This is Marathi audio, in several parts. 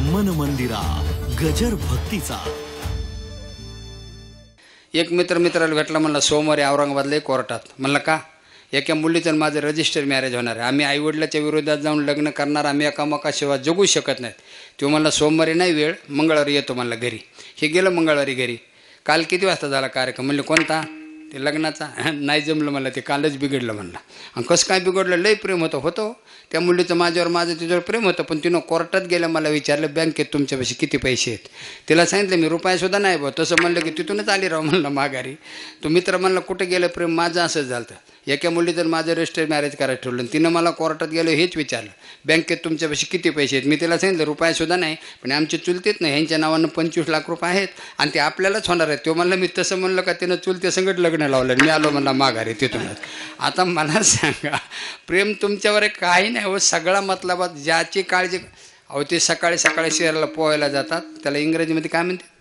मन मंदिरा गजर भक्तीचा। एक मित्राला भेटला, म्हणला सोमवारी औरंगाबादला कोर्टात. म्हणलं का? एका मुलीचं माझं रजिस्टर मॅरेज होणार आहे, आम्ही आईवडिलाच्या विरोधात जाऊन लग्न करणार, आम्ही एकामेकाशिवाय जगू शकत नाहीत. तो म्हणला सोमवारी नाही वेळ, मंगळवारी येतो म्हणला घरी. हे गेलं मंगळवारी घरी. काल किती वाजता झाला कार्यक्रम? म्हणले कोणता? ते लग्नाचा. नाही जमलं म्हणलं, ते कालच बिघडलं म्हणलं. आणि कसं काय बिघडलं? लई प्रेम होतं त्या मुलीचं माझ्यावर, माझं तिच्यावर प्रेम होतं. पण तिनं कोर्टात गेलं, मला विचारलं बँकेत तुमच्यापाशी किती पैसे आहेत? तिला सांगितलं मी रुपयासुद्धा नाही बा. तसं म्हणलं की तिथूनच आली राव म्हणलं माघारी. तो मित्र म्हणला कुठं गेलं प्रेम? माझं असंच झालं. एका मुलीचं माझं रजिस्टर मॅरेज करायचं ठरवलं, तिनं मला कोर्टात गेलो हेच विचारलं, बँकेत तुमच्यापाशी किती पैसे आहेत? मी तिला सांगितलं रुपयासुद्धा नाही, पण आमचे चुलतेच नाही, ह्यांच्या नावानं 25 लाख रुपये आहेत आणि ते आपल्यालाच होणार आहेत. तो म्हणलं मी तसं म्हणलं का तिनं चुलते संगत लग्न लावलं. मी आलो म्हणला माघारी तिथूनच. आता मला सांगा, प्रेम तुमच्यावर काही नाही हो, सगळा मतलबात ज्याची काळजी. अहो ते सकाळी शहराला पोहायला जातात, त्याला इंग्रजीमध्ये काय म्हणते?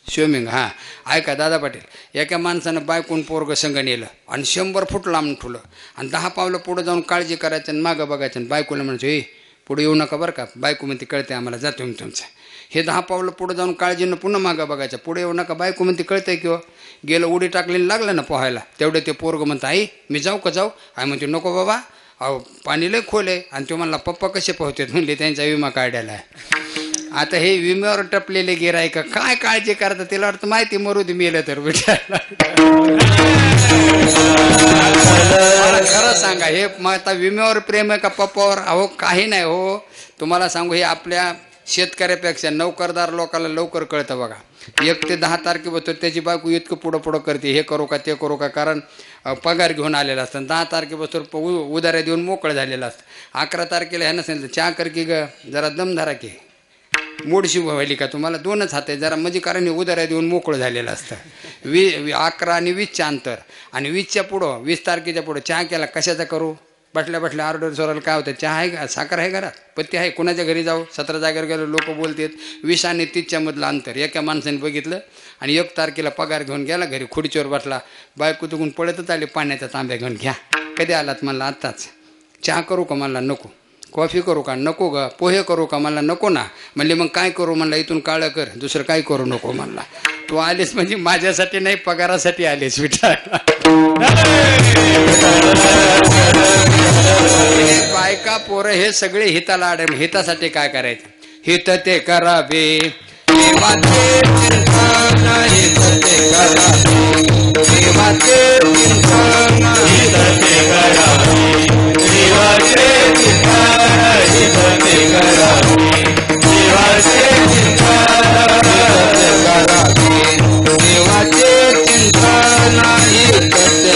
स्विमिंग. हां ऐका दादा पाटील, एका माणसानं बायकून पोरगं संग नेलं आणि 100 फूट लांब ठुलं आणि 10 पावलं पुढं जाऊन काळजी करायचं आणि मागं बघायचं आणि बायकोला म्हणायचं हे पुढे येऊ नका बरं का. बायको म्हणते कळते आम्हाला, जातो मी तुमचं. हे 10 पावलं पुढं जाऊन काळजीनं पुन्हा मागं बघायचं, पुढे येऊ नका. बायको म्हणते कळतंय किंवा गेलं उडी टाकलेलं लागलं ना पोहायला, तेवढे ते पोरगं म्हणतं आई मी जाऊ का? जाऊ. आई म्हणते नको बाबा, अहो पाणी लय खोल आहे. आणि तो म्हणला पप्पा कसे पोहतात? म्हणले त्यांचा विमा काढायला आहे. आता हे विम्यावर टपलेले गिराईक काय काळजी करतात? तिला वाटतं माहिती मरू दे मेलं तर विचारला. खरं सांगा, हे मग आता विम्यावर प्रेम आहे का पप्पावर? अहो काही नाही हो. तुम्हाला सांगू, हे आपल्या शेतकऱ्यापेक्षा नोकरदार लोकांना लवकर कळतं बघा. 1 ते 10 तारखेबद्दल त्याची बायको इतकं पुढं करते, हे करू का ते करू का, कारण पगार घेऊन आलेला असतं. 10 तारखेबद्दल उधाऱ्या देऊन मोकळं झालेलं असतं. 11 तारखेला ह्यानं सांगितलं चहा कर की ग, जरा दमधारा की मूडशी व्हायली का तुम्हाला? 2च हात आहे जरा, म्हणजे कारण हे उधाऱ्या देऊन मोकळं झालेलं असतं. 11 आणि 20चं अंतर, आणि 20च्या पुढं 20 तारखेच्या पुढं चहा केला कशाचा करू? बसल्या ऑर्डर सोरायला काय होतं? चहा आहे का? साखर आहे घरात? पत्ती आहे? कुणाच्या घरी जाऊ? 17 जागेवर गेलो लोक बोलतात. 20 आणि 30च्या मधलं अंतर एका माणसाने बघितलं आणि 1 तारखेला पगार घेऊन गेला घरी, खुर्चीवर बसला. बायको तुकून पळतच आली पाण्याचा तांब्या घेऊन. घ्या. कधी आलात? म्हणला आत्ताच. चहा करू का? म्हणला नको. कॉफी करू का? नको ग. पोहे करू का? म्हणला नको ना. म्हणले मग काय करू? म्हणला इथून काळं कर, दुसरं काय करू नको. म्हणला तू आलेस म्हणजे माझ्यासाठी नाही, पगारासाठी आलेस विचार. बायका पोरं हे सगळे हिताला आडे, हितासाठी काय करायचं? हित ते करावे देवाचे चिंतन, हित ते करावे देवाचे चिंतन, हित ते करावे देवाचे चिंतन, हित ते करावे देवाचे चिंतन, देवाचे चिंतन, हित ते करावे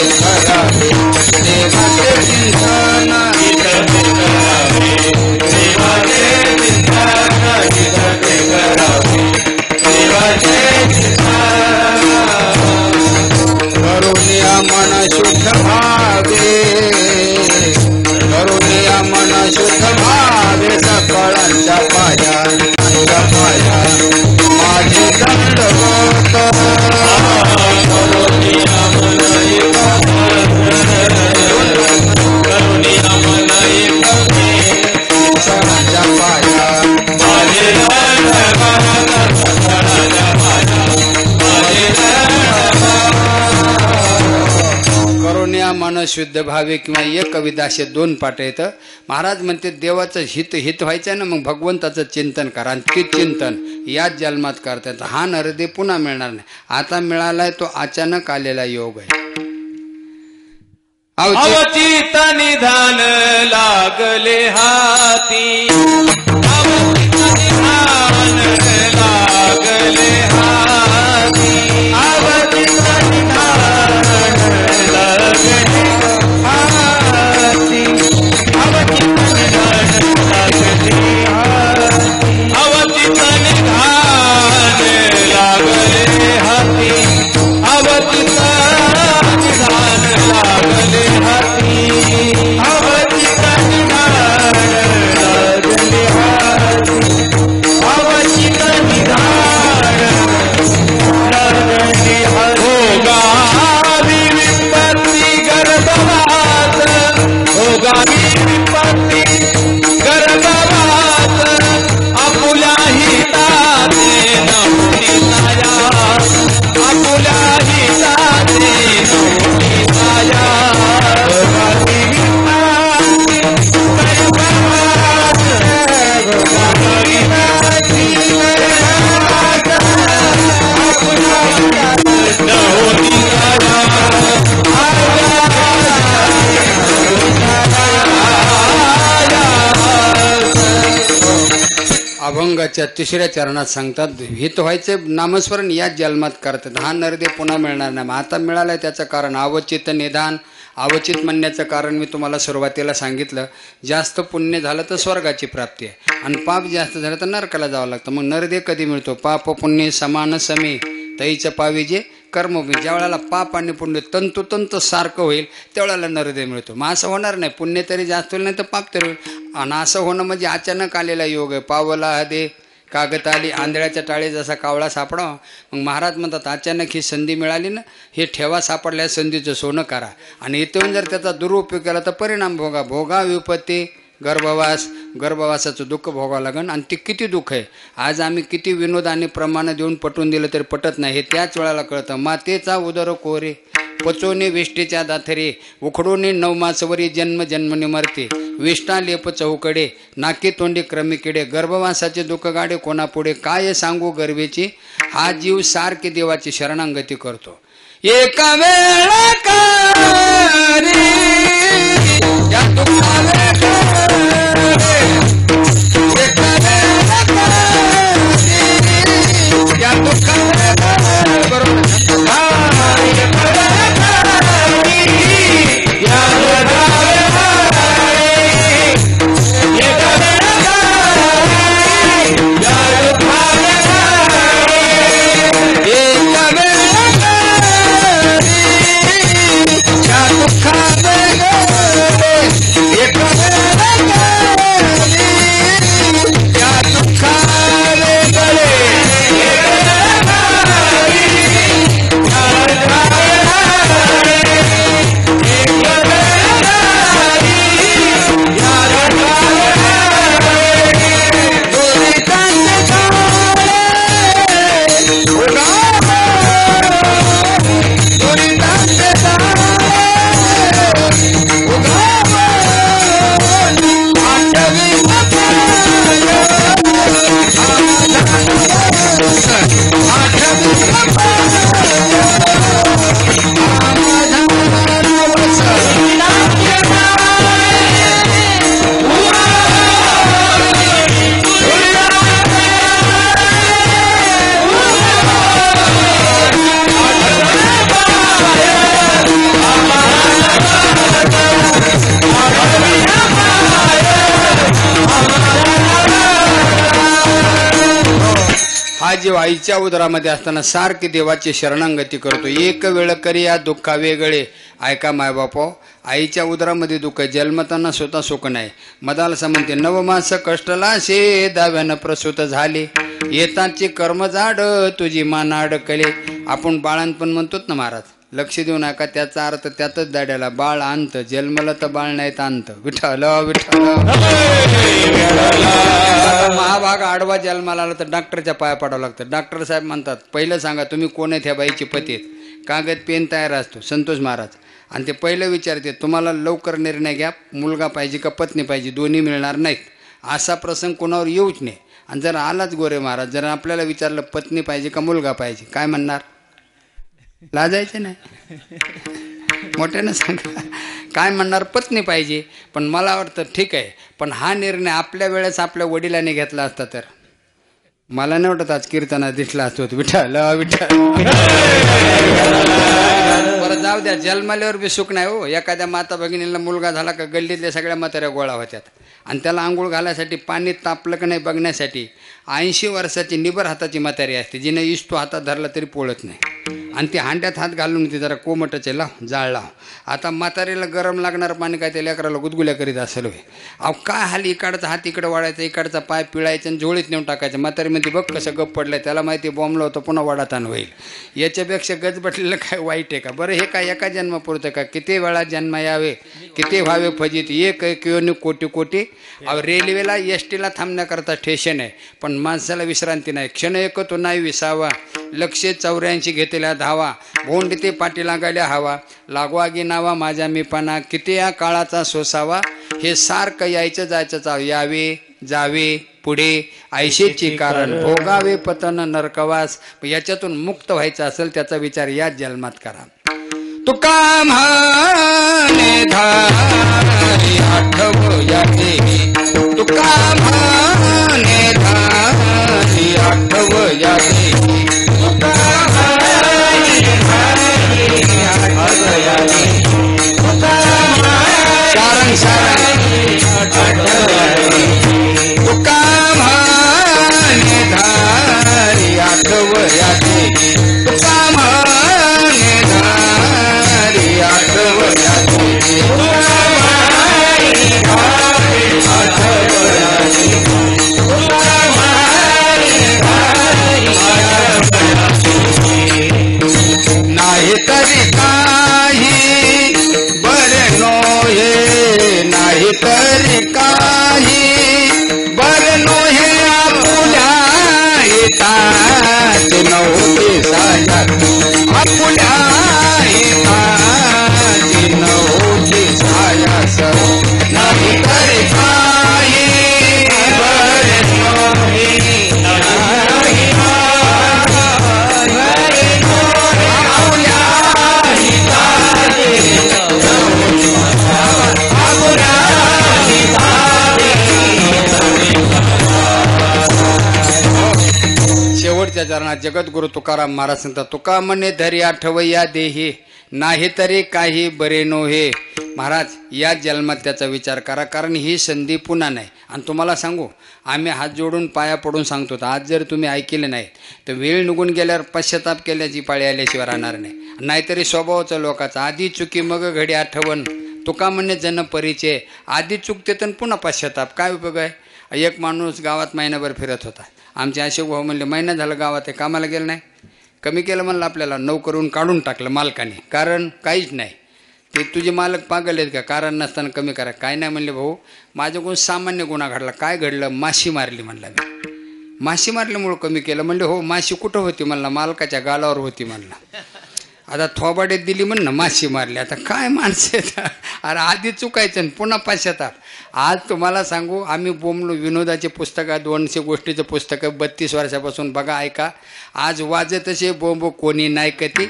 देवाचे चिंतन, हित ते करावे देवाचे चिंतन, हित ते करावे देवाचे चिंतन. करुणिया मन शुद्ध भावे, करुणिया मन शुद्ध भावे, सकळांच्या पाया माझे दंडवत. करुणिया मन एक, करुणिया मन एक, सकळांच्या पाया माझे दंडवत, सकळांच्या पाया माझे दंडवत. करुणिया मन शुद्ध भावे किंवा एक कविता असे 2 पाठ येतं. महाराज म्हणते देवाचं हित व्हायचं ना, मग भगवंताचं चिंतन करा. आणि ते चिंतन याच जन्मात करतात. हा नरदे पुन्हा मिळणार नाही. आता मिळालाय तो अचानक आलेला योग आहे. अवचित निधान लागले हाती, अवचित निधान लागले हाती, अवचित निधान लागले हाती, अवचित निधान लागले हाती, अवचित निधान लागले हाती, अवचित निधान लागले हाती, अवचित निधान लागले हाती, अवचित निधान लागले हाती. गावी विपत्ती गर्भवात, गावी विपत्ती गर्भवात, आपुल्या अभंगाच्या 3ऱ्या चरणात सांगतात, हित व्हायचे नामस्मरण याच जन्मात करतात. हा नरदेव पुन्हा मिळणार नाही. आता मिळालाय त्याचं कारण अवचित निधान. अवचित म्हणण्याचं कारण मी तुम्हाला सुरुवातीला सांगितलं. जास्त पुण्य झालं तर स्वर्गाची प्राप्ती आहे आणि पाप जास्त झालं तर नरकाला जावं लागतं. मग नरदेव कधी मिळतो? पाप पुण्य समान समे तईच्या पावी जे कर्मभूमी. ज्या वेळेला पाप आणि पुण्य तंतोतंत सारखं होईल त्यावेळेला नरदेव मिळतो. मग असं होणार नाही, पुण्य तरी जास्त होईल नाही तर पाप तरी होईल. आणि असं होणं म्हणजे अचानक आलेला योग आहे. पावला हदे कागद आली आंधळ्याच्या टाळी जसा कावळा सापडावा. मग महाराज म्हणतात अचानक ही संधी मिळाली ना, हे ठेवा सापडल्या संधीचं सोनं करा आणि इथून जर त्याचा दुरुपयोग केला तर परिणाम भोगा. भोगा विपत्ती गर्भवास. गर्भवासाचं दुःख भोगावं लागेल आणि ते किती दुःख आहे. आज आम्ही किती विनोद आणि प्रमाण देऊन पटवून दिलं तरी पटत नाही. हे त्याच वेळाला कळतं. मातेचा उदर कोरे पचोने विष्टेच्या दाथरे उखडोने नवमासवरी जन्म जन्मने मरते विष्टा लेप चौकडे नाकी तोंडी क्रमी किडे गर्भवासाचे दुःख गाडे कोणापुढे काय सांगू गर्वेची. हा जीव सारखे देवाची शरणांगती करतो. एका वेळा जीव आईच्या उदरामध्ये असताना सारखी देवाची शरणांगती करतो. एक वेळ करी या दुःखा वेगळे. ऐका मायबापो, आईच्या उदरामध्ये दुःख जन्मताना स्वतः सुख नाही. मदालसा म्हणते नवमास कष्टला शे दाव्यानं प्रसूत झाले येताची कर्म जाड तुझी मान अडकले. आपण बाळांपण म्हणतोच ना महाराज, लक्ष देऊ नका. त्याचा अर्थ त्यातच दाड्याला बाळ अंत जन्मला तर बाळ नाही अंत. विठ्ठल विठ्ठल. महाभाग आडवा जन्माला आला तर डॉक्टरच्या पाया पडावं लागतं. डॉक्टर साहेब म्हणतात पहिलं सांगा तुम्ही कोण आहेत ह्या बाईची पती. कागद पेन तयार असतो संतोष महाराज. आणि ते पहिलं विचारते तुम्हाला लवकर निर्णय घ्या, मुलगा पाहिजे का पत्नी पाहिजे, दोन्ही मिळणार नाहीत. असा प्रसंग कोणावर येऊच नाही. आणि जर आलाच गोरे महाराज, जर आपल्याला विचारलं पत्नी पाहिजे का मुलगा पाहिजे, काय म्हणणार? लाजायचे नाही, मोठ्यानं सांगा. काय म्हणणार? पत्नी पाहिजे. पण मला वाटतं ठीक आहे, पण हा निर्णय आपल्या वेळेस आपल्या वडिलांनी घेतला असता तर मला नाही वाटत आज कीर्तनात दिसला असतो. विठ्ठल विठ्ठल. बरं जाऊ द्या, जन्माल्यावर बी सुख नाही हो. एखाद्या माता भगिनीला मुलगा झाला का गल्लीतल्या सगळ्या म्हाताऱ्या गोळा होत्यात आणि त्याला आंघोळ घालायसाठी पाणी तापलं का नाही बघण्यासाठी 80 वर्षाची निबर हाताची म्हातारी असते, जिने इष्टो हातात धरला तरी पोळत नाही. आणि ती हांड्यात हात घालून ती जरा कोमटचे लाव जाळ लाव. आता म्हातारीला गरम लागणारं पाणी काय त्या लेकराला गुदगुल्या करीत असेल होय. अहो काय हाल, इकडचा हात इकडं वाढायचा, इकडचा पाय पिळायचा आणि झोळीत नेऊन टाकायचं. म्हातारी म्हणते बघ कसं गप पडलंय, त्याला माहिती बॉम्बला होतं पुन्हा वडाताण होईल. याच्यापेक्षा गजबटलेलं काय वाईट आहे का? बरं हे काय एका जन्मापुरतं का? किती वेळा जन्म यावे, किती व्हावे फजित, एक किंवा कोटी कोटी. अहो रेल्वेला एसटीला थांबण्याकरता स्टेशन आहे, पण माणसाला विश्रांती नाही. क्षण एक तो नाही विसावा, 184 घेतल्या धावा, भोंड ते पाठी लागायला हवा, लागवा गे नावा माझ्या मीपणा, किती या काळाचा सोसावा. हे सारखं यायचं जायचं चाव, यावे जावे पुढे ऐशेची कारण, भोगावे पतन नरकवास. याच्यातून मुक्त व्हायचं असेल त्याचा विचार याच जन्मात करा. तुका म्हणे धारी आठव याचे, तुका म्हणे धारी तुकारामांच्या चरणात जगद्गुरु तुकाराम महाराज सांगतात, तुका म्हणे धरी आठवया देही नाही तरी काही बरे नोहे. महाराज या जन्मात त्याचा विचार करा, कारण ही संधी पुन्हा नाही. आणि तुम्हाला सांगू, आम्ही हात जोडून पाया पडून सांगतो, आज जर तुम्ही ऐकले नाही तर वेळ निघून गेल्यावर पश्चाताप केल्याची पाळी आल्याशिवाय राहणार नाही. नाहीतरी स्वभावाचं लोकांचा आधी चुकी मग घडी आठवण, तुका म्हणणे जन परिचय. आधी चुकते तर पुन्हा पश्चाताप, काय उपयोग आहे. एक माणूस गावात महिनाभर फिरत होता. आमचे अशोक भाऊ म्हणले, महिना झालं गावात आहे, कामाला गेलं नाही. कमी केलं म्हणलं, आपल्याला नोकरून काढून टाकलं मालकाने, कारण काहीच नाही. ते तुझे मालक पागल आहेत का, कारण नसताना कमी करा. काय नाही म्हणले भाऊ, माझ्याकडून सामान्य गुन्हा घडला. काय घडलं, माशी मारली म्हणला मी. माशी मारल्यामुळं कमी केलं. म्हणले हो, माशी कुठं होती म्हणला, मालकाच्या गालावर होती म्हणला. आता थोबाडेत दिली म्हण ना, माशी मारली. आता काय माणसं आहेत. अरे आधी चुकायचं पुन्हा पश्चाताप. आज तुम्हाला सांगू, आम्ही बोमलो विनोदाचे पुस्तकं, 200 गोष्टीचं पुस्तकं 32 वर्षापासून बघा, ऐका. आज वाजत असे बोंब कोणी नाही कती.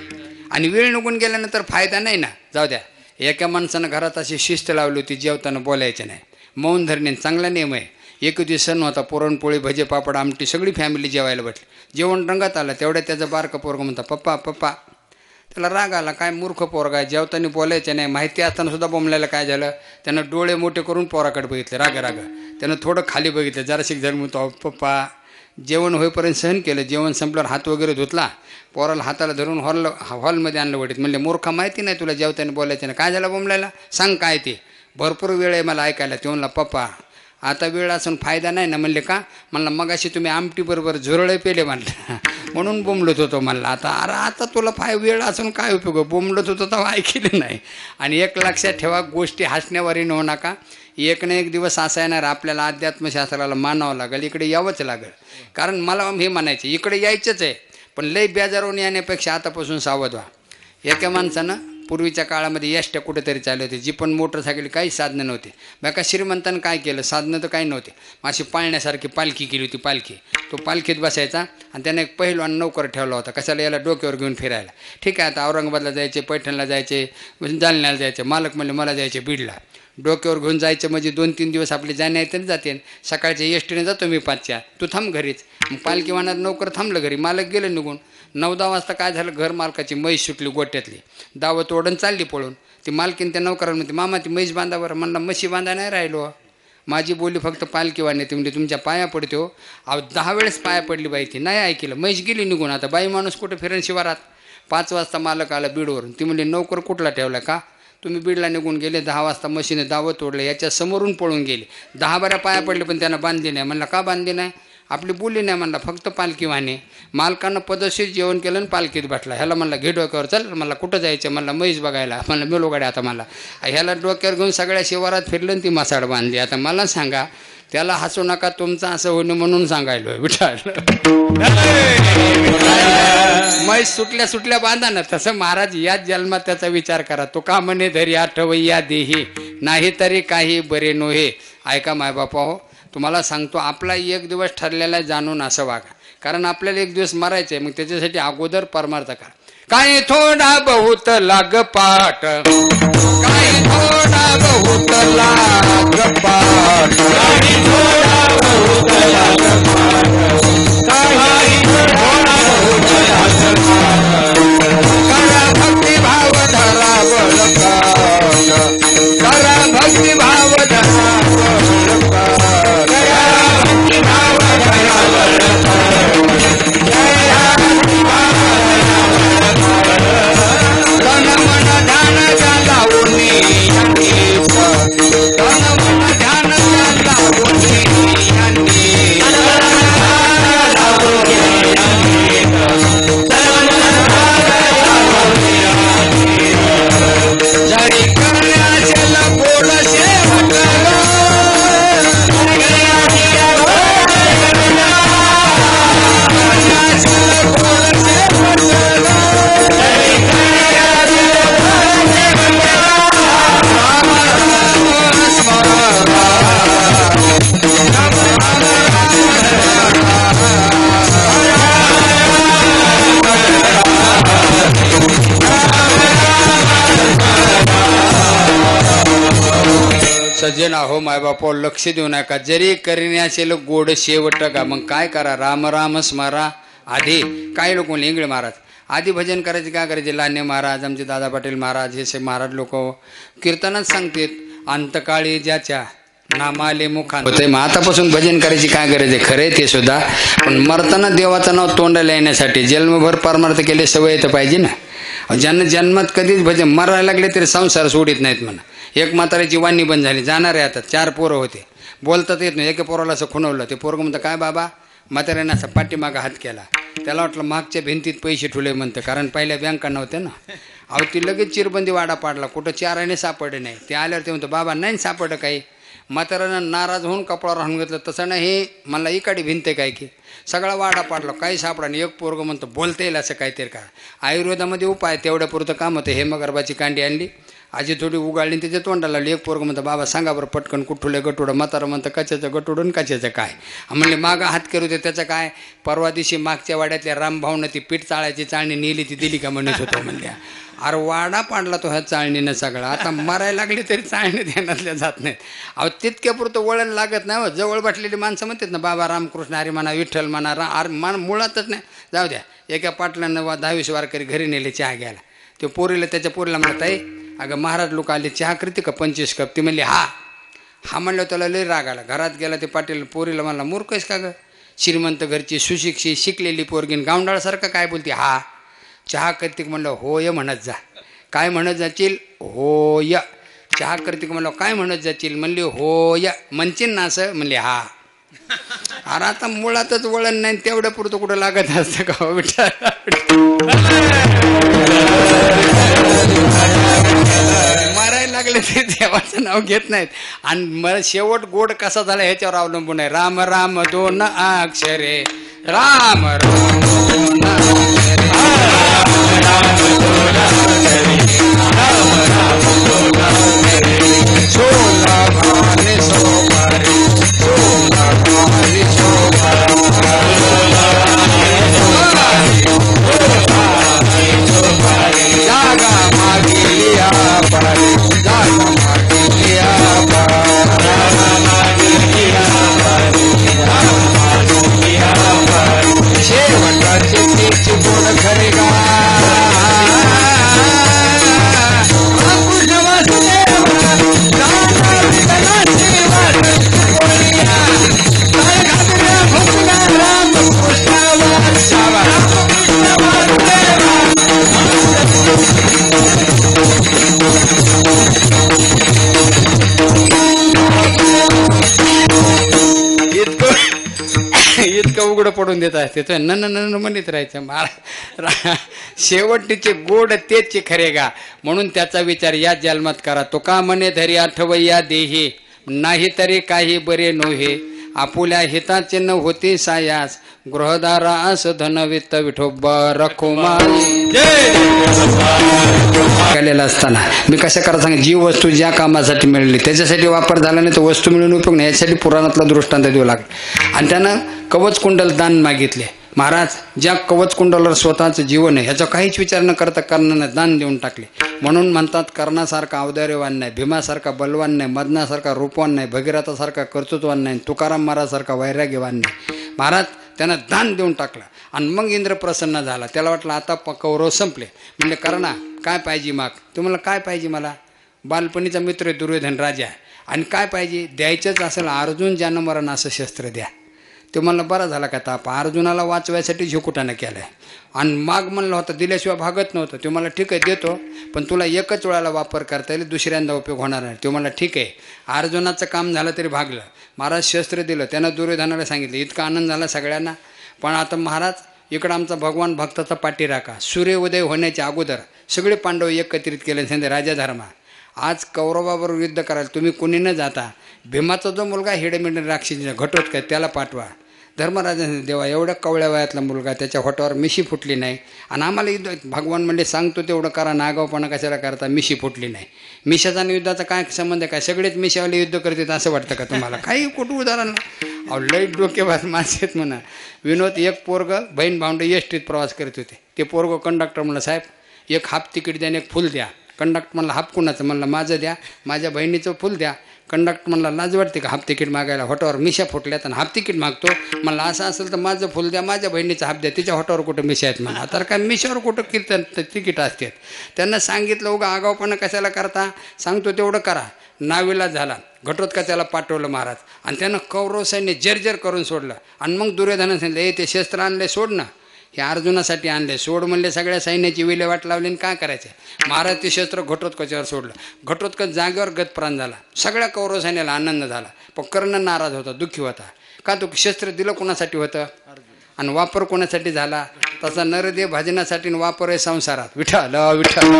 आणि वेळ निघून गेल्यानंतर फायदा नाही ना. जाऊ द्या. एका माणसानं घरात अशी शिस्त लावली होती, जेवताना बोलायचं नाही, मौन धरणे चांगला नियम आहे. एक दिवस सण होता, पुरणपोळी भजे पापड आमटी सगळी फॅमिली जेवायला बसली. जेवण रंगात आलं, तेवढ्या त्याचं बारकं पोरगं म्हणता, पप्पा पप्पा. त्याला राग आला, काय मूर्ख पोरगा आहे, जेवताना बोलायचं नाही, माहिती असताना सुद्धा बोंबल्याला. काय झालं, त्यानं डोळे मोठे करून पोराकडे बघितले, राग त्यानं थोडं खाली बघितलं, जराशीक जर म्हणतो पप्पा. जेवण होईपर्यंत सहन केलं. जेवण संपल्यावर हात वगैरे धुतला, पोराला हाताला धरून हॉलमध्ये आणलं वडीत. म्हणले, मूर्खा माहिती नाही तुला जेवताना बोलायचं नाही. काय झालं बोंबल्याला, सांग काय ते. भरपूर वेळ आहे मला ऐकायला. ते म्हणला, पप्पा आता वेळ असून फायदा नाही ना. म्हणले का, म्हणला मगाशी तुम्ही आमटीबरोबर झुरळे पेले म्हणलं, म्हणून बोंबलत होतो म्हणलं. आता तुला वेळ असून काय उपयोग, बोंबलत होतो तेव्हा ऐकले नाही. आणि एक लक्षात ठेवा, गोष्टी हसण्यावरी न नका. एक ना एक दिवस असा येणार, आपल्याला अध्यात्मशास्त्राला मानावं लागेल, इकडे यावंच लागेल. कारण मला हे म्हणायचं, इकडे यायचंच आहे, पण लई बेजारून येण्यापेक्षा आतापासून सावध व्हा. एका माणसानं पूर्वीच्या काळामध्ये एसट्या कुठेतरी चालू होते, जी पण मोटरसायकल काही साधनं नव्हते. बाका श्रीमंतानं काय केलं, साधनं तर काही नव्हते, अशी पाळण्यासारखी पालखी केली होती. पालखी, तो पालखीत बसायचा आणि त्याने एक पहिलवान नौकर ठेवला होता, कशाला, याला डोक्यावर घेऊन फिरायला. ठीक आहे, आता औरंगाबादला जायचे, पैठणला जायचे, जालन्याला जायचे. मालक म्हणले मला जायचे बीडला. डोक्यावर घेऊन जायचं म्हणजे 2-3 दिवस आपले जाणे आहेत तरी जाते. सकाळच्या एसटीने जातो मी 5च्या, तू थांब घरीच. मग पालखी वाहणार नौकर थांबलं घरी, मालक गेले निघून. 9-10 वाजता काय झालं, घर मालकाची म्हैस सुटली गोट्यातली, दावत ओढून चालली पळून. ती मालकीन त्या नौकराला म्हणते, मामा ती म्हैस बांधावर. म्हणला म्हशी बांधा नाही राहिलो, माझी बोली फक्त पालखी वाहणे. ती म्हणजे तुमच्या पाया पडते हो. 10 वेळेस पाया पडली बाई, ती नाही ऐकलं, म्हैस गेली निघून. आता बाई माणूस कुठे फिरण शिवारात. 5 वाजता मालक आला बीडवरून. ती म्हणली, नौकर कुठला ठेवला का, तुम्ही बीडला निघून गेले, 10 वाजता मशीने दावत तोडलं, याच्या समोरून पळून गेले. 10 बाऱ्या पाया पडले पण त्यांना बांधली नाही. म्हणला का बांधली नाही, आपली बोलली नाही म्हणला, फक्त पालखी वाहणे. मालकानं पदशीर जेवण केलं आणि पालखीत बसला. ह्याला म्हणला घे डोक्यावर, चल मला कुठं जायचं, म्हणला म्हैस बघायला. म्हणलं मेलो गाड्या. आता मला ह्याला डोक्यावर घेऊन सगळ्या शिवारात फिरलं आणि ती मासाड बांधली. आता मला सांगा, त्याला हसू नका, तुमचं असं होणं म्हणून सांगायलो विठाळ. म्हैस सुटल्या बांधा ना. तसं महाराज याच जन्मात त्याचा विचार करा. तुका म्हणे धरी आठवया देही नाही तरी काही बरे नोहे. ऐका मायबापा हो, तुम्हाला सांगतो, आपला एक दिवस ठरलेला जाणून असं वागा, कारण आपल्याला एक दिवस मरायचं आहे. मग त्याच्यासाठी अगोदर परमार्थ करा. काही थोडा बहुत लाग पाठ, काही थोडा बहुत लाग पाठ, काही थोडा बहुत लाग पाठ, काही थोडा बहुत लाग पाठ. करा भक्ती भाव धरा बळकाट, करा भक्ती भाव धरा बळकाट, करा भक्ती भाव धरा बळकाट, जया भक्ती भाव तन मन ध्यान लावून तन मन ध्यान लावून जरी करण्याचे बोल शेवट सज्जन हो मायबापा, लक्ष देऊ नका. जरी करण्याचे गोड शेवट का, मग काय करा, राम राम स्मरा, आधी काही लोक म्हणले इंगळे महाराज आधी भजन करायचे काय करायचे लान्य महाराज आमचे दादा पाटील महाराज हे महाराज लोक कीर्तनच सांगतात अंतकाळी ज्याच्या नामाले मुखान होते. मग आतापासून भजन करायची काय करायचे खरे ते सुद्धा, पण मरताना देवाचं नाव तोंडाला येण्यासाठी जन्मभर परमार्थ केले सवय तर पाहिजे ना. ज्यांना जन्मात कधीच भजन मरायला लागले तरी संसार सोडित नाहीत म्हणा. एक म्हाताऱ्याची वाणी बंद झाली जाणारे आता 4 पोरं होते बोलतात येत नाही. एका पोराला असं खुणवलं ते पोरगं म्हणतं काय बाबा म्हाताऱ्याने असं पाठीमागं हात केला. त्याला वाटलं मागच्या भिंतीत पैसे ठुले म्हणतं कारण पहिल्या बँका नव्हत्या ना. अहो ती लगेच चिरबंदी वाडा पाडला कुठं 4 आणे सापडे नाही. ते आल्यावर ते म्हणतं बाबा नाही सापडलं काही. म्हाताऱ्यानं नाराज होऊन कपडावर राहून घेतलं तसं नाही मला इकडे भिंत काय की सगळा वाडा पाडला काही सापडा नाही. एक पोरगं म्हणतं बोलता येईल असं काहीतरी का आयुर्वेदामध्ये उपाय तेवढ्या पुरतं काम होतं. हेमगर्भाची कांडी आणली आजी थोडी उगाळली त्याच्या तोंडाला लावली. एक पोरगं म्हणतं बाबा सांगा बरं पटकन कुठुले गटुडं. म्हातारं म्हणतं कच्याचं गटुडून कच्याचं काय म्हणले मागं हात करू दे त्याचं काय. परवा दिवशी मागच्या वाड्यातल्या रामभाऊनं ती पीठ चाळायची चाळणी नेली ती दिली का म्हणत होतो म्हणल्या. अरे वाडा पाडला तो ह्या चाळणीनं सगळा. आता मरायला लागले तरी चाळणी ध्यानातल्या जात नाहीत. अहो तितक्यापुरतं वळण लागत नाही. जवळ बसलेली माणसं म्हणतात ना बाबा रामकृष्ण हरी म्हणा विठ्ठल म्हणा मुळातच नाही. जाऊ द्या एका पाटलानं 10-20 वारकरी घरी नेले चहा घ्यायला. ते पोरीला त्याच्या पोरीला म्हणत आहे अगं महाराज लोक आले चहा करते का 25 कप. ती म्हणली हा म्हणलं त्याला लई राग आला. घरात गेला ते पाटील पोरीला म्हणला मूर्खच का गं श्रीमंत घरची सुशिक्षित शिकलेली पोरगीन गावंडाळसारखं काय बोलते हा चहा करते म्हणलं होय म्हणत जा. काय म्हणत जाशील होय. चहा करते म्हणलं काय म्हणत जाशील म्हणली होय. म्हणशील ना असं म्हणले हा. अरे आता मुळातच वळण नाही तेवढ्या पुरतं कुठं लागत असतं का विठ्ठल. मारायला लागले ते देवाचं नाव घेत नाहीत. आणि मला शेवट गोड कसा झाला ह्याच्यावर अवलंबून आहे. राम राम 2 अक्षरे राम इतकं उघडं पडून देत आहे ते न म्हणत राहायचं. शेवट तिचे गोड तेच खरे गा म्हणून त्याचा विचार या जन्मात करा. तुका म्हणे धरी आठवया देही नाही तरी काही बरे नोहे आपुल्या हिताचे न होते सायास गृहदारास धनवित्त विठोबा रखुमा. असताना मी कशा करा सांगा जी वस्तू ज्या कामासाठी मिळाली त्याच्यासाठी वापर झाला नाही तर वस्तू मिळून उपयोग नाही यासाठी पुराणातला दृष्टांत देऊ लागला. आणि त्यानं कवच कुंडल दान मागितले. महाराज ज्या कवच कुंडलावर स्वतःचं जीवन आहे ह्याचा काहीच विचार न करता कर्णानं दान देऊन टाकले. म्हणून म्हणतात कर्णासारखा औदार्यवान नाही, भीमासारखा बलवान नाही, मदनासारखा रूपवान नाही, भगीरथासारखा कर्तृत्वान नाही, तुकाराम महाराजसारखा वैराग्यवान नाही. महाराज त्यानं दान देऊन टाकलं. आणि मग इंद्र प्रसन्न झाला. त्याला वाटलं आता कौरव संपले. म्हणजे कर्णा काय पाहिजे माग. तुम्हाला काय पाहिजे मला बालपणीचा मित्र दुर्योधन राजा आणि काय पाहिजे द्यायचंच असेल अर्जुन ज्यानं मरण असं शस्त्र द्या. ते म्हणलं बरा झाला का ताप अर्जुनाला वाचवायसाठी झोकुटानं केलं आहे. आणि माग म्हणलं होतं दिल्याशिवाय भागत नव्हतं. ते मला ठीक आहे देतो पण तुला एकच वेळाला वापर करता येईल दुसऱ्यांदा उपयोग होणार नाही. ते मला ठीक आहे. अर्जुनाचं काम झालं तरी भागलं. महाराज शस्त्र दिलं. त्यानं दुर्योधनाला सांगितलं. इतका आनंद झाला सगळ्यांना. पण आता महाराज इकडं आमचा भगवान भक्ताचा पाठी राखा. सूर्योदय होण्याच्या अगोदर सगळे पांडव एकत्रित केले सांगते राजा धर्मा आज कौरवाबरोबर युद्ध करायला तुम्ही कोणी न जाता भीमाचा जो मुलगा हिडेमिडे राक्षसीचा घटोत्कच त्याला पाठवा. धर्मराजाने देवा एवढ्या कवळ्या वयातला मुलगा त्याच्या होटावर मिशी फुटली नाही आणि आम्हाला युद्ध भगवान म्हणले सांगतो तेवढं करा नागावपणा कशाला करता मिशी फुटली नाही. मिशाचा आणि युद्धाचा काय संबंध आहे काय सगळेच मिशावाले युद्ध करतात असं वाटतं का तुम्हाला काही कुठं उदाहरण. अहो लई डोकेबाज माणसं आहेत म्हणा. विनोद एक पोरगं बहीण भावंडं एसटीत प्रवास करत होते. ते पोरगं कंडक्टर म्हणलं साहेब एक हाफ तिकीट द्या आणि एक फुल द्या. कंडक्टर म्हणलं हाफ कुणाचं म्हणलं माझं द्या माझ्या बहिणीचं फुल द्या. कंडक्टर म्हणला लाज वाटते का हाफ तिकीट मागायला, होटावर मिशा फुटल्यात आणि हाफ तिकीट मागतो. म्हणलं असं असेल तर माझं फुल द्या, माझ्या बहिणीचा हाफ द्या, तिच्या होटावर कुठं मिशा आहेत म्हणा. तर काय मिशावर कुठं कीर्तन तिकीट असतात. त्यांना सांगितलं उगा आगाऊपणा कशाला करता, सांगतो तेवढं करा. नावीला झाला, घटोत्कचाला पाठवलं महाराज आणि त्यानं कौरव सैन्य जर्जर करून सोडलं. आणि मग दुर्योधनानं सांगितलं ते शस्त्र आणले सोड ना, हे अर्जुनासाठी आणले सोड म्हणले. सगळ्या सैन्याची विल्हेवाट लावली आणि काय करायचं. महाराज ते शस्त्र घटोत्कचावर सोडलं. घटोत्कच जागेवर गतप्राण झाला. सगळ्या कौरव सैन्याला आनंद झाला. पण कर्ण नाराज होता, दुःखी होता. का तो शस्त्र दिलं कोणासाठी होतं आणि वापर कोणासाठी झाला. तसा नरदेव भजनासाठी वापर आहे संसारात. विठ्ठल विठ्ठल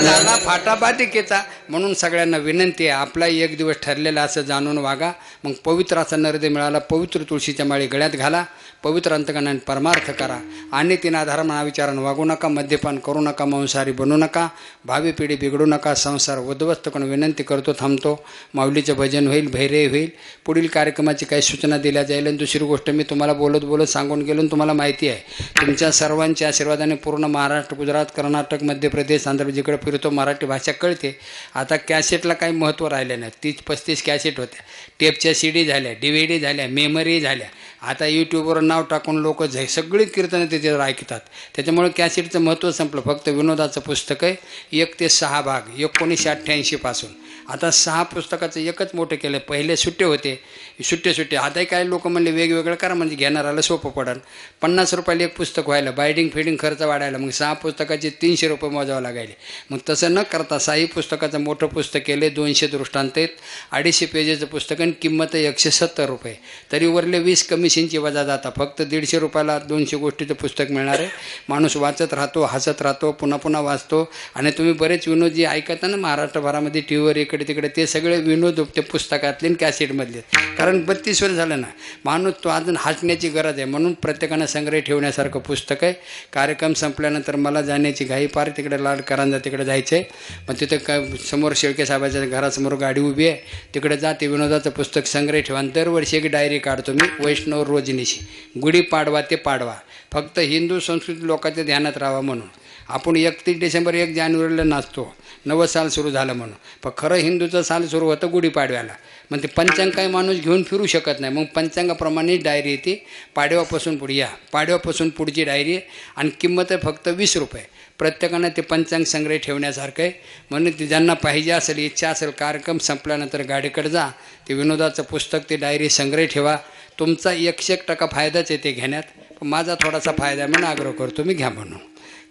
झाला फाटाबाटिकेचा. म्हणून सगळ्यांना विनंती आहे, आपला एक दिवस ठरलेला असं जाणून वागा. मग पवित्र असा नरदेव मिळाला. पवित्र तुळशीच्या माळी गळ्यात घाला. पवित्र अंतकरणाने परमार्थ करा. आणि तिना धर्म विचारानं वागू नका. मद्यपान करू नका. मांसाहारी बनू नका. भावी पिढी बिघडू नका. संसार उद्ध्वस्त करून विनंती करतो. थांबतो. माऊलीचं भजन होईल, भैरे होईल. पुढील कार्यक्रमाची काही सूचना दिल्या जाईल. आणि दुसरी गोष्ट मी तुम्हाला बोलत बोलत सांगून गेलो. तुम्हाला माहिती आहे तुमच्या सर्वांच्या आशीर्वादाने पूर्ण महाराष्ट्र, गुजरात, कर्नाटक, मध्य प्रदेश, आंध्र जिकडे फिरतो माराठी भाषा कळते. आता कॅसेटला काही महत्त्व राहिलं नाही. 30-35 कॅसेट होत्या. टेपच्या CD झाल्या, DVD झाल्या, मेमरी झाल्या. आता यूट्यूबवर नाव टाकून लोक सगळी कीर्तनं त्याच्यावर ऐकतात. त्याच्यामुळे कॅसेटचं महत्त्व संपलं. फक्त विनोदाचं पुस्तक आहे. 1 ते 6 भाग 1988 पासून. आता 6 पुस्तकाचं एकच मोठं केलं. पहिले सुट्टे होते, सुट्टे. आताही काही लोक म्हणले वेगवेगळं करा म्हणजे घेणाराला सोपं पडन. 50 रुपयाला एक पुस्तक व्हायला, बायडिंग फिडिंग खर्च वाढायला. मग 6 पुस्तकाचे 300 रुपये मोजावं लागायले. मग तसं न करता 6 पुस्तकाचं मोठं पुस्तक केले. 200 दृष्टांत आहेत. 250 पेजेचं पुस्तक आणि किंमत आहे 170 रुपये. तरी वरले 20 कमिशनची वजा जाता. फक्त 150 रुपयाला 200 गोष्टीचं पुस्तक मिळणार आहे. माणूस वाचत राहतो, हसत राहतो, पुन्हा पुन्हा वाचतो. आणि तुम्ही बरेच विनोद जे ऐकता ना महाराष्ट्रभरामध्ये टीव्हीवर इकडे तिकडे, ते सगळे विनोद ते पुस्तकातले आणि कॅसेटमधले. कारण 32 वर्ष झालं ना, माणूस तो अजून हसण्याची गरज आहे. म्हणून प्रत्येकानं संग्रह ठेवण्यासारखं पुस्तक आहे. कार्यक्रम संपल्यानंतर मला जाण्याची घाई पार. तिकडे लाड करांजा तिकडे जायचं आहे. पण तिथं काय समोर शेळके साहेबाच्या घरासमोर गाडी उभी आहे. तिकडे जाते. विनोदाचं पुस्तक संग्रह ठेवा. आणि दरवर्षी एक डायरी काढतो मी, वैष्णव रोजनीशी. गुढीपाडवा ते पाडवा. फक्त हिंदू संस्कृती लोकांच्या ध्यानात राहावा म्हणून. आपण 31 डिसेंबर 1 जानेवारीला नाचतो, नवं साल सुरू झालं म्हणून. पण खरं हिंदूचं साल सुरू होतं गुढीपाडव्याला. मग ते पंचांग काही माणूस घेऊन फिरू शकत नाही. मग पंचांगाप्रमाणे डायरी येते. पाडव्यापासून पुढे या. पाडव्यापासून पुढची डायरी आहे. आणि किंमत आहे फक्त 20 रुपये. प्रत्येकानं ते पंचांग संग्रह ठेवण्यासारखं आहे. म्हणून ते ज्यांना पाहिजे असेल, इच्छा असेल, कार्यक्रम संपल्यानंतर गाडीकडे जा. ते विनोदाचं पुस्तक, ते डायरी संग्रह ठेवा. तुमचा 100% फायदाच आहे ते घेण्यात. पण माझा थोडासा फायदा म्हणून आग्रह करतो मी, घ्या म्हणून.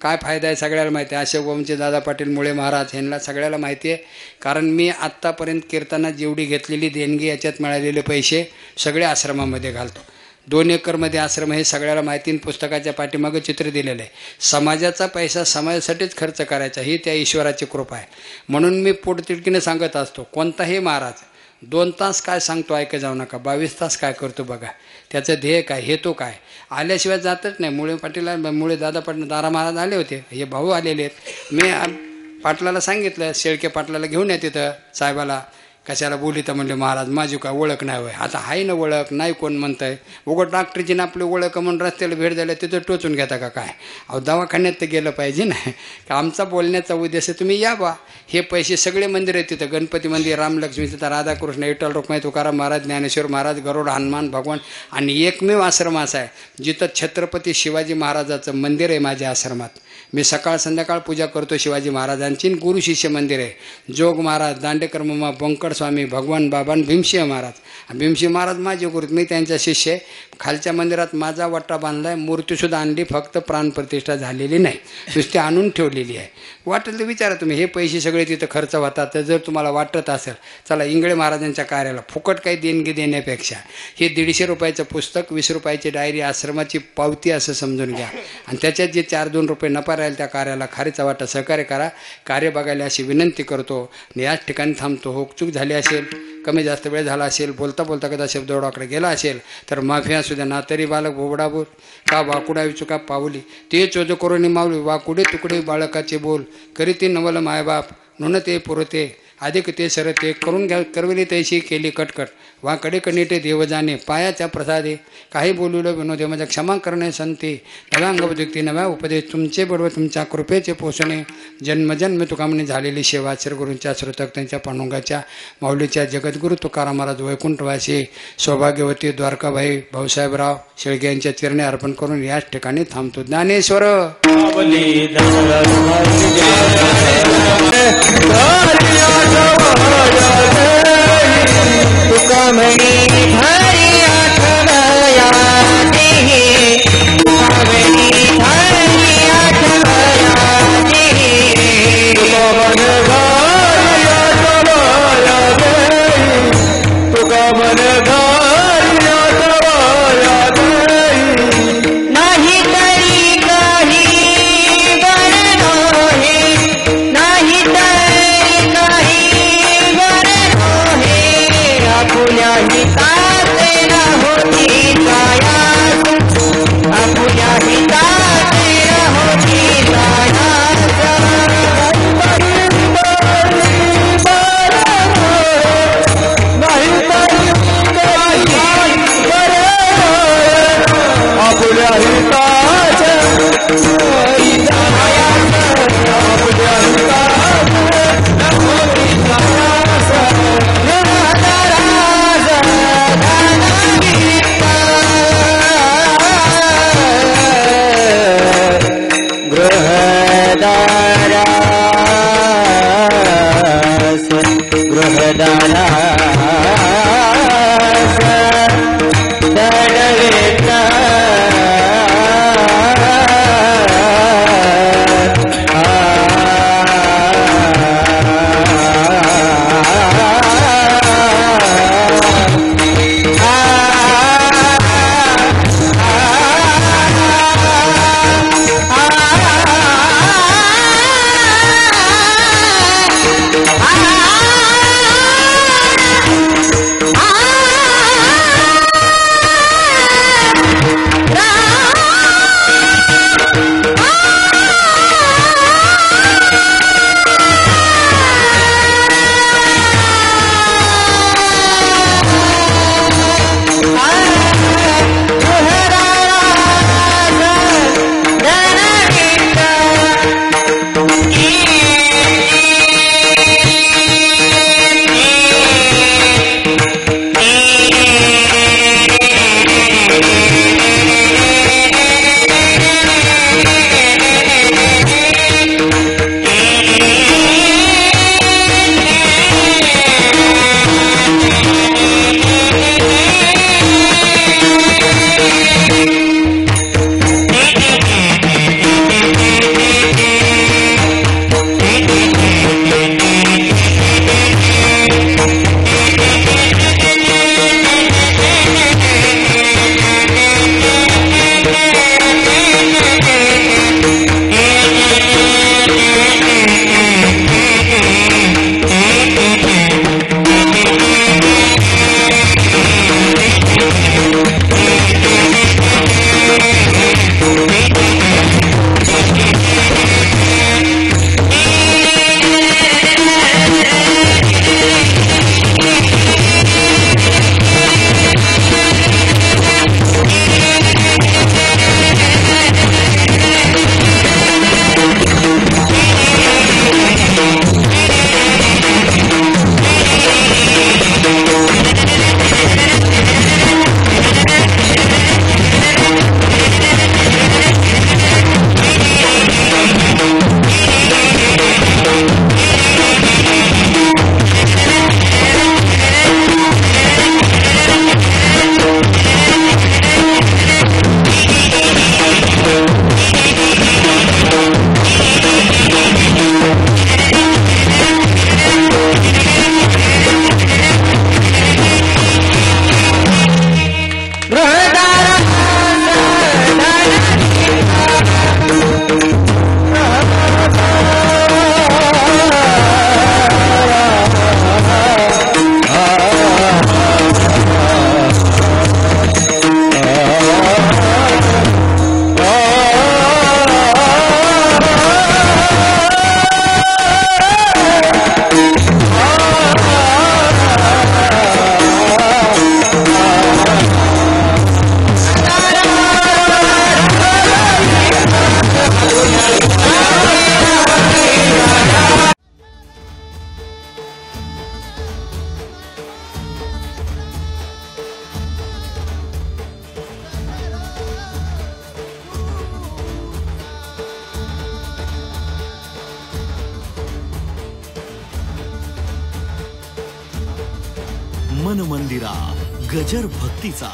काय फायदा आहे सगळ्याला माहिती आहे. अशोक वंशचे दादा पाटील मुळे महाराज यांना सगळ्याला माहिती आहे. कारण मी आत्तापर्यंत कीर्तनात जेवढी घेतलेली देणगी, याच्यात मिळालेले पैसे सगळे आश्रमामध्ये घालतो. 2 एकरमध्ये आश्रम हे सगळ्याला माहिती. पुस्तकाच्या पाठीमागं चित्र दिलेलं आहे. समाजाचा पैसा समाजासाठीच खर्च करायचा, ही त्या ईश्वराची कृपा आहे. म्हणून मी पोटतिडकीने सांगत असतो, कोणताही महाराज 2 तास काय सांगतो ऐकत जाऊ नका. 22 तास काय करतो बघा. त्याचं ध्येय काय, हेतू काय. आल्याशिवाय जातच नाही. मुळे पाटील, मुळे दादा पाटील, दारा महाराज आले होते. हे भाऊ आलेले आहेत. मी पाटलाला सांगितलं, शेळके पाटलाला घेऊन या तिथं साहेबाला. कशाला बोली तर म्हणले महाराज माझी काय ओळख नाही होय. आता आहे ना ओळख, नाही कोण म्हणतं आहे. उघड डॉक्टरची ना आपली ओळख म्हणून रस्त्याला भेट द्यायला तिथं टोचून घेता का काय. अहो दवाखान्यात तर गेलं पाहिजे ना. का आमचा बोलण्याचा उद्देश आहे तुम्ही या बा. हे पैसे सगळे मंदिर आहेत तिथं. गणपती मंदिर, रामलक्ष्मी, तिथं राधाकृष्ण, विठ्ठल रुक्माई, तुकाराम महाराज, ज्ञानेश्वर महाराज, गरुड, हनुमान, भगवान. आणि एकमेव आश्रम असा आहे जिथं छत्रपती शिवाजी महाराजाचं मंदिर आहे माझ्या आश्रमात. मी सकाळ संध्याकाळ पूजा करतो शिवाजी महाराजांची. गुरु शिष्य मंदिर आहे. जोग महाराज, दांडेकर मामा, बंकड स्वामी, भगवान बाबा, भीमसिंह महाराज. भीमसिंह महाराज माझे गुरु, मी त्यांच्या शिष्य आहे. खालच्या मंदिरात माझा वट्टा बांधला आहे. मूर्तीसुद्धा आणली, फक्त प्राणप्रतिष्ठा झालेली नाही, नुसती आणून ठेवलेली आहे. वाटेल तर विचारा तुम्ही. हे पैसे सगळे तिथं खर्च होतात. तर जर तुम्हाला वाटत असेल चला इंगळे महाराजांच्या कार्याला फुकट काही देणगी देण्यापेक्षा हे 150 रुपयाचं पुस्तक, 20 रुपयाची डायरी, आश्रमाची पावती असं समजून घ्या. आणि त्याच्यात जे 4-2 रुपये नफा राहील त्या कार्याला खारीचा वाटा सहकार्य करा. कार्य बघायला अशी विनंती करतो. याच ठिकाणी थांबतो. हुकचूक झाली असेल, कमी जास्त वेळ झाला असेल, बोलता बोलता कदा शब्द ओळखला गेला असेल तर माफी असू द्या. ना तरी बालक बोबडाबोल का वाकुडा विचुका पावली, ते चोज करोनी मावली, वाकुडे तुकडे बाळकाचे बोल, करी ती नवल मायबाप नुन ते पुरते, अधिक ते सर ते करून घ्या करविली तैशी केली कटकट वा कडे कणिटे देव जाणे पायाच्या प्रसादे काही बोलवलं विनोदे माझ्या क्षमा करणे संती नव्या अंगबुद्धी नव्या उपदेश तुमचे बडवे तुमच्या कृपेचे पोषणे जन्मजन्म तुकामणी झालेली सेवा श्रीगुरूंच्या श्रोतक त्यांच्या पांडुरंगाच्या माऊलीच्या जगद्गुरू तुकाराम महाराज वैकुंठवासी सौभाग्यवती द्वारकाबाई भाऊसाहेबराव शेळगे यांच्या चरणी अर्पण करून याच ठिकाणी थांबतो. ज्ञानेश्वर मन मंदिरा गजर भक्तीचा